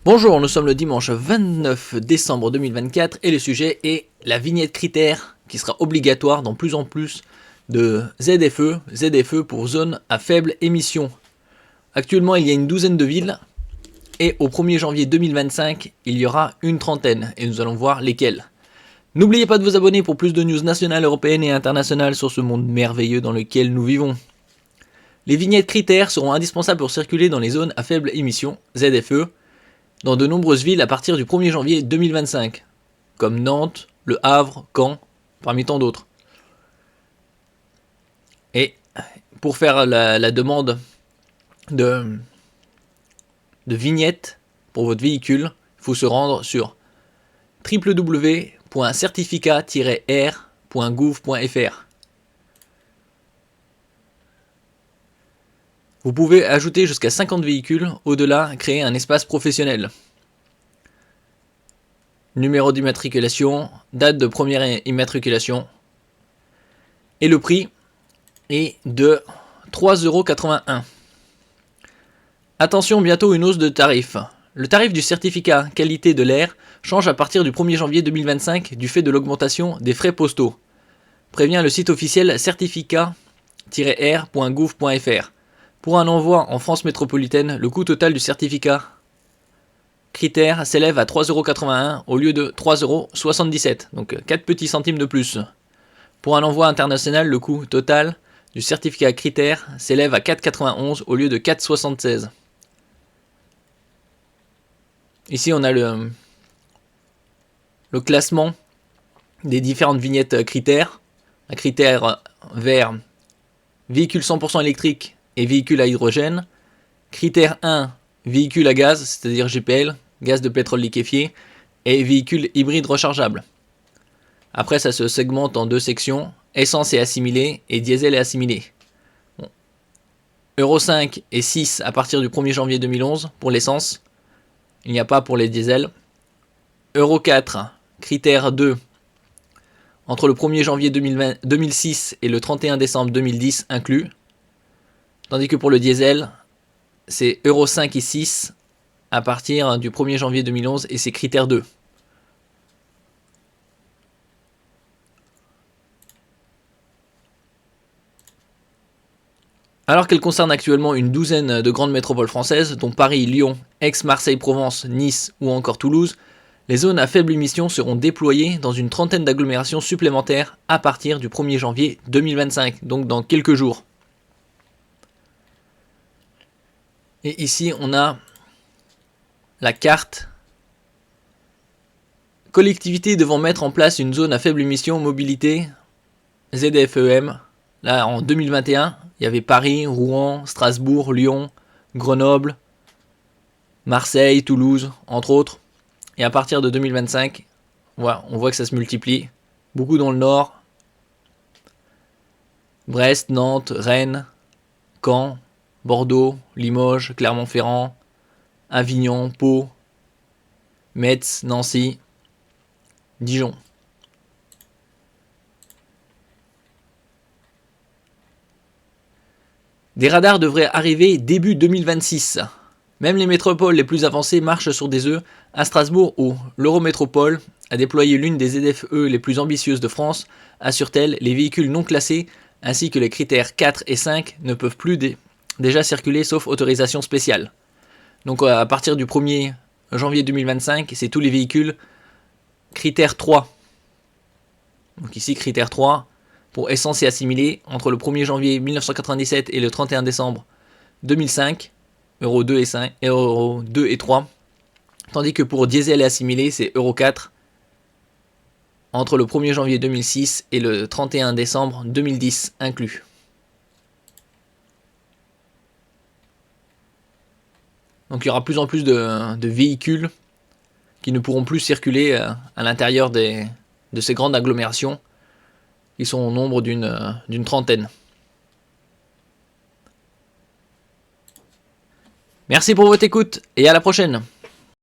Bonjour, nous sommes le dimanche 29 décembre 2024 et le sujet est la vignette critère qui sera obligatoire dans plus en plus de ZFE pour zones à faible émission. Actuellement, il y a une douzaine de villes et au 1er janvier 2025, il y aura une trentaine et nous allons voir lesquelles. N'oubliez pas de vous abonner pour plus de news nationales, européennes et internationales sur ce monde merveilleux dans lequel nous vivons. Les vignettes critères seront indispensables pour circuler dans les zones à faible émission, ZFE, dans de nombreuses villes à partir du 1er janvier 2025, comme Nantes, Le Havre, Caen, parmi tant d'autres. Et pour faire la demande de vignettes pour votre véhicule, il faut se rendre sur www.certificat-r.gouv.fr. Vous pouvez ajouter jusqu'à 50 véhicules, au-delà, créer un espace professionnel. Numéro d'immatriculation, date de première immatriculation. Et le prix est de 3,81 €. Attention, bientôt une hausse de tarif. Le tarif du certificat qualité de l'air change à partir du 1er janvier 2025 du fait de l'augmentation des frais postaux. Prévient le site officiel certificat-r.gouv.fr. Pour un envoi en France métropolitaine, le coût total du certificat critère s'élève à 3,81 € au lieu de 3,77 €, donc 4 petits centimes de plus. Pour un envoi international, le coût total du certificat critère s'élève à 4,91 € au lieu de 4,76 €. Ici, on a le classement des différentes vignettes critères. Un critère vert, véhicule 100% électrique et véhicule à hydrogène. Critère 1, véhicule à gaz, c'est-à-dire GPL, gaz de pétrole liquéfié, et véhicule hybride rechargeable. Après, ça se segmente en deux sections, essence et assimilé, et diesel et assimilé. Bon. Euro 5 et 6 à partir du 1er janvier 2011 pour l'essence. Il n'y a pas pour les diesels. Euro 4, critère 2, entre le 1er janvier 2006 et le 31 décembre 2010 inclus. Tandis que pour le diesel, c'est Euro 5 et 6 à partir du 1er janvier 2011 et c'est critère 2. Alors qu'elle concerne actuellement une douzaine de grandes métropoles françaises, dont Paris, Lyon, Aix, Marseille, Provence, Nice ou encore Toulouse, les zones à faible émission seront déployées dans une trentaine d'agglomérations supplémentaires à partir du 1er janvier 2025, donc dans quelques jours. Et ici, on a la carte. Collectivités devant mettre en place une zone à faible émission mobilité ZFEM. Là, en 2021, il y avait Paris, Rouen, Strasbourg, Lyon, Grenoble, Marseille, Toulouse, entre autres. Et à partir de 2025, voilà, on voit que ça se multiplie. Beaucoup dans le nord. Brest, Nantes, Rennes, Caen, Bordeaux, Limoges, Clermont-Ferrand, Avignon, Pau, Metz, Nancy, Dijon. Des radars devraient arriver début 2026. Même les métropoles les plus avancées marchent sur des œufs. À Strasbourg, où l'Eurométropole a déployé l'une des ZFE les plus ambitieuses de France, assure-t-elle, les véhicules non classés ainsi que les critères 4 et 5 ne peuvent plus déjà circuler sauf autorisation spéciale. Donc à partir du 1er janvier 2025, c'est tous les véhicules critère 3. Donc ici critère 3 pour essence et assimilé entre le 1er janvier 1997 et le 31 décembre 2005, Euro 2 et 5, Euro 2 et 3. Tandis que pour diesel et assimilé, c'est Euro 4 entre le 1er janvier 2006 et le 31 décembre 2010 inclus. Donc il y aura de plus en plus de véhicules qui ne pourront plus circuler à l'intérieur de ces grandes agglomérations. Ils sont au nombre d'une trentaine. Merci pour votre écoute et à la prochaine.